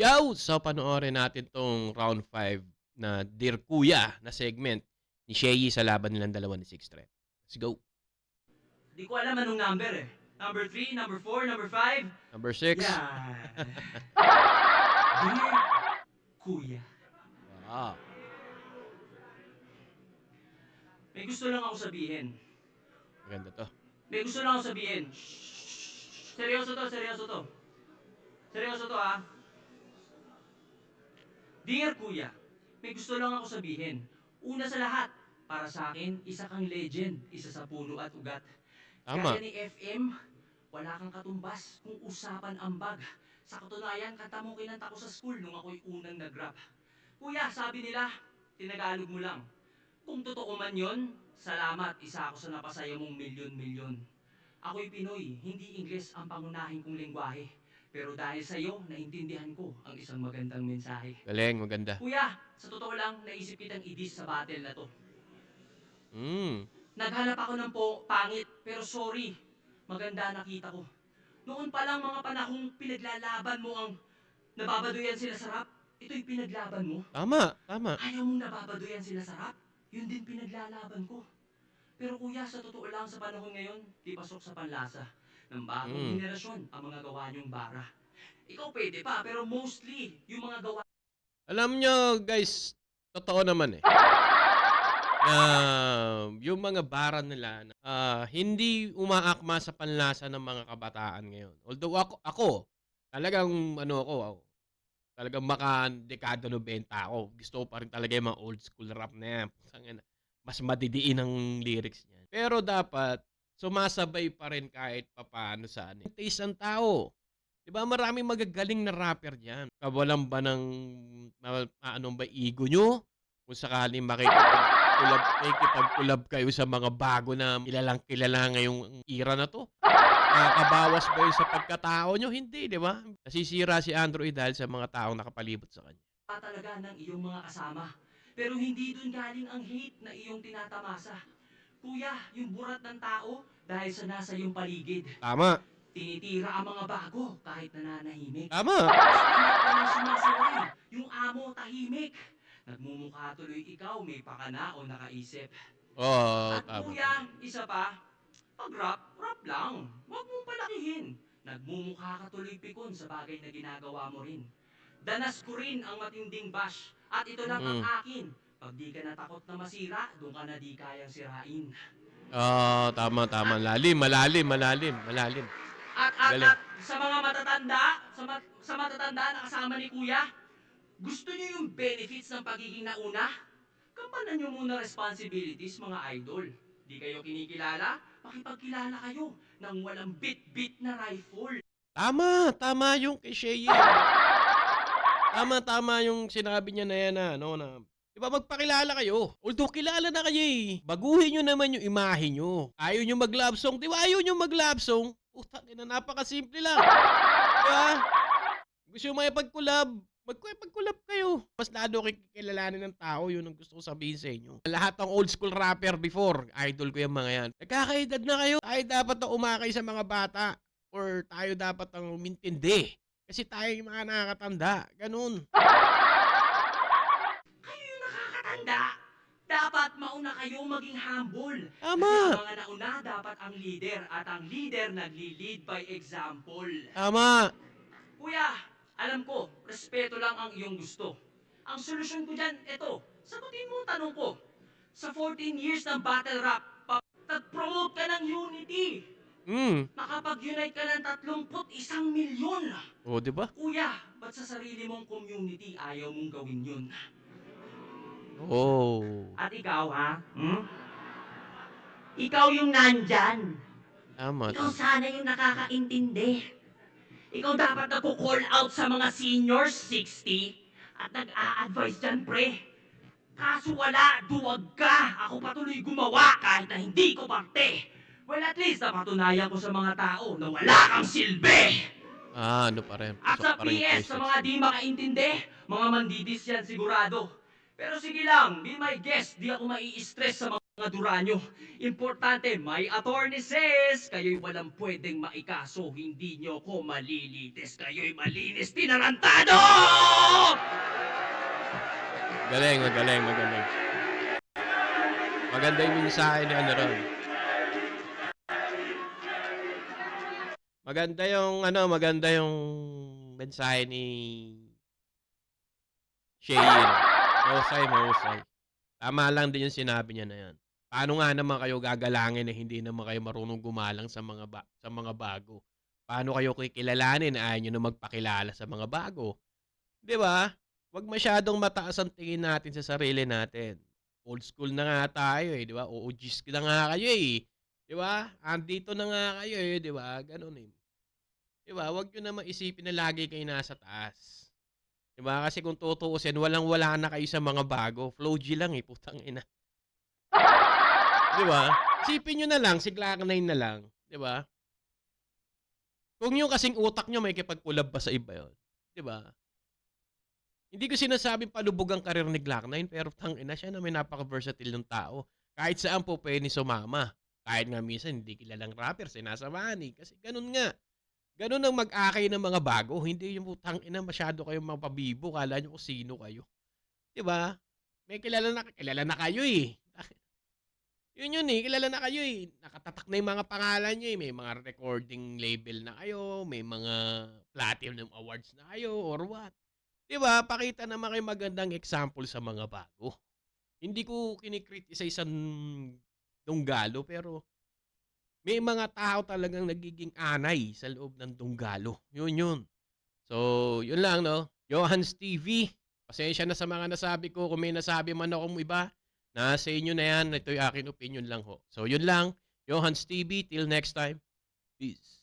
Yaw! So, panoorin natin 'tong round 5 na Dear Kuya na segment ni Sheyi sa laban nilang dalawa ni Six Threat. Let's go. Di ko alam anong number eh. Number 3, number 4, number 5. Number 6. Yan. Dear Kuya, Wow. may gusto lang ako sabihin. Maganda 'to. May gusto lang ako sabihin. Seryoso to, seryoso to. Seryoso to ah. Dear Kuya, may gusto lang ako sabihin. Una sa lahat, para sa akin, isa kang legend, isa sa puno at ugat. Gaya Tama. ni FM, wala kang katumbas kung usapan ambag. Sa katunayan, kanta mo kinanta ko sa school nung ako'y unang nag-rap. Kuya, sabi nila, tinagalog mo lang. Kung totoo man yon, salamat, isa ako sa napasaya mong milyon-milyon. Ako'y Pinoy, hindi Ingles ang pangunahing kong lengguwahe. Pero dahil sa'yo, naintindihan ko ang isang magandang mensahe. Galing, maganda. Kuya, sa totoo lang, naisip kitang idis sa battle na to. Hmm. Naghanap ako ng pangit, pero sorry, maganda nakita ko. Noon pa lang mga panahong pinaglalaban mo ang nababaduyan sila sa rap, ito'y pinaglaban mo. Tama, tama. Ayaw mong nababaduyan sila sa rap, yun din pinaglalaban ko. Pero kuya, sa totoo lang sa panahon ngayon, di pasok sa panlasa ng bagong Hmm. henerasyon ang mga gawa niyong bara. Ikaw pwede pa, pero mostly, yung mga gawa Alam nyo guys, totoo naman eh. Na yung mga bara nila hindi umaakma sa panlasa ng mga kabataan ngayon. Although ako talagang talagang maka-dekada 90 ako. Gusto ko pa rin talaga yung mga old school rap na yan. Putangina, mas madidiin ang lyrics niyan. Pero dapat sumasabay pa rin kahit papaano sa ano. Taste ng tao. 'Di ba maraming magagaling na rapper diyan. Kawalan ba ng ano ba ego nyo? Kung sakaling makikipag-collab kayo sa mga bago na kilalang kilala ngayong era na 'to. Nakakabawas ba yun sa pagkatao nyo? Hindi, 'di ba? Nasisira si Andrew dahil sa mga taong nakapalibot sa kanya. talaga ng iyong mga kasama. Pero hindi dun galing ang hate na iyong tinatamasa. Kuya, yung burat ng tao dahil sa nasa iyong paligid. Tama, Tinitira ang mga bago kahit nananahimik. tama. Hindi ka lang sumasaway, yung amo tahimik. Nagmumukha tuloy ikaw, may pakana o nakaisip. Oo, At tama, tama. kuya, isa pa, pag rap, rap lang. Huwag mong palakihin. Nagmumukha ka tuloy pikon sa bagay na ginagawa mo rin. Danas ko rin ang matinding bash at ito lang ang Mm. akin. Pag di ka natakot na masira, doon ka na di kayang sirain. Oo, tama, tama. At Lalim, malalim, malalim, malalim. Galing. at sa mga matatanda, sa matatanda na kasama ni Kuya, gusto niyo yung benefits ng pagiging nauna? Kampanan niyo muna responsibilities mga idol. Di kayo kinikilala? Makipagkilala kayo ng walang bit-bit na rifle. Tama, tama yung kay Shea. Tama, tama yung sinabi niya na yan na, ano, na, di ba magpakilala kayo? Although kilala na kayo eh. Baguhin nyo naman yung imahe nyo. Ayaw nyo mag-love song. Di ba ayaw nyo mag-love song? Putang ina, napakasimple lang. Di ba? Gusto nyo makipag-collab, magkipag-collab kayo. Mas lalo kikilalanin ng tao, yun ang gusto ko sabihin sa inyo. Lahat ng old school rapper before, idol ko yung mga yan. Nagkakaedad na kayo. Tayo dapat na umakay sa mga bata. Or tayo dapat ang umintindi. Kasi tayo yung mga nakakatanda. Ganun. Kayo yung nakakatanda. Dapat mauna kayo maging humble. Kasi ang Tama. mga nauna dapat ang leader at ang leader nagli-lead by example. Tama. Kuya, alam ko, respeto lang ang iyong gusto. Ang solusyon ko dyan, eto, sagutin mo ang tanong ko. Sa 14 years ng battle rap, nag-promote ka ng unity. Mm. Nakapag-unite ka ng 31 milyon. O, di ba? Kuya, ba't sa sarili mong community ayaw mong gawin yun? Oh. At ikaw, ha? Ikaw yung nandyan. Tama, Ikaw tama. sana yung nakakaintindi. Ikaw dapat nagko-call out sa mga seniors 60 at nag-a-advise dyan, pre. Kaso wala, duwag ka. Ako patuloy gumawa kahit na hindi ko parte. Well, at least napatunayan ko sa mga tao na wala kang silbi. Ano pa rin. At Pasok sa pa rin yung PS, sa mga K-16. di makaintindi, mga mandidis yan sigurado. Pero sige lang, be my guest, di ako mai-stress sa mga mga duranyo. Importante, may attorney says, kayo'y walang pwedeng maikaso. Hindi nyo ko malilitis. Kayo'y malinis tinarantado! Galing, magaling, magaling. Maganda yung mensahe ni ano ron. Maganda yung mensahe ni Shane. Mahusay, mahusay. Tama lang din yung sinabi niya na yan. Paano nga naman kayo gagalangin na hindi naman kayo marunong gumalang sa mga bago? Paano kayo kikilalanin na ayaw nyo na magpakilala sa mga bago? 'Di ba? Huwag masyadong mataas ang tingin natin sa sarili natin. Old school na nga tayo eh, 'di ba? OGs na nga kayo eh. 'Di ba? Andito na nga kayo eh, 'di ba? Gano'n eh. 'Di ba? Huwag niyo naman isipin na lagi kayo nasa taas. 'Di ba? Kasi kung tutuusin, walang-wala na kayo sa mga bago. Flow G lang eh, putang ina. 'Di ba? Isipin niyo na lang, si Glock-9 na lang, 'di ba? Kung yung kasing utak niyo may kipagkulab pa sa iba 'yon, 'di ba? Hindi ko sinasabing palubog ang karir ni Glock-9 pero tangina siya na may napaka-versatile ng tao. Kahit saan po puwedeng sumama. Kahit nga minsan hindi kilalang rapper sinasamahan eh, kasi gano'n nga. Gano'n ang mag-akay ng mga bago, hindi yung putang-ina masyado kayong mapabibo akala niyo kung sino kayo, 'di ba? May kilala na kayo eh. Yun eh, kilala na kayo eh. Nakatatak na yung mga pangalan niyo eh. May mga recording label na kayo, may mga platinum awards na kayo or what. 'Di ba? Pakita naman kayo magandang example sa mga bago. Hindi ko kini-criticize ang Dunggalo pero may mga tao talagang nagiging anay sa loob ng Dunggalo. Yun. So, yun lang 'no. Johans TV, pasensya na sa mga nasabi ko. Kung may nasabi man akong iba, nasa inyo na yan. Ito yung aking opinion lang ho. So, yun lang. Johans TV, till next time. Peace.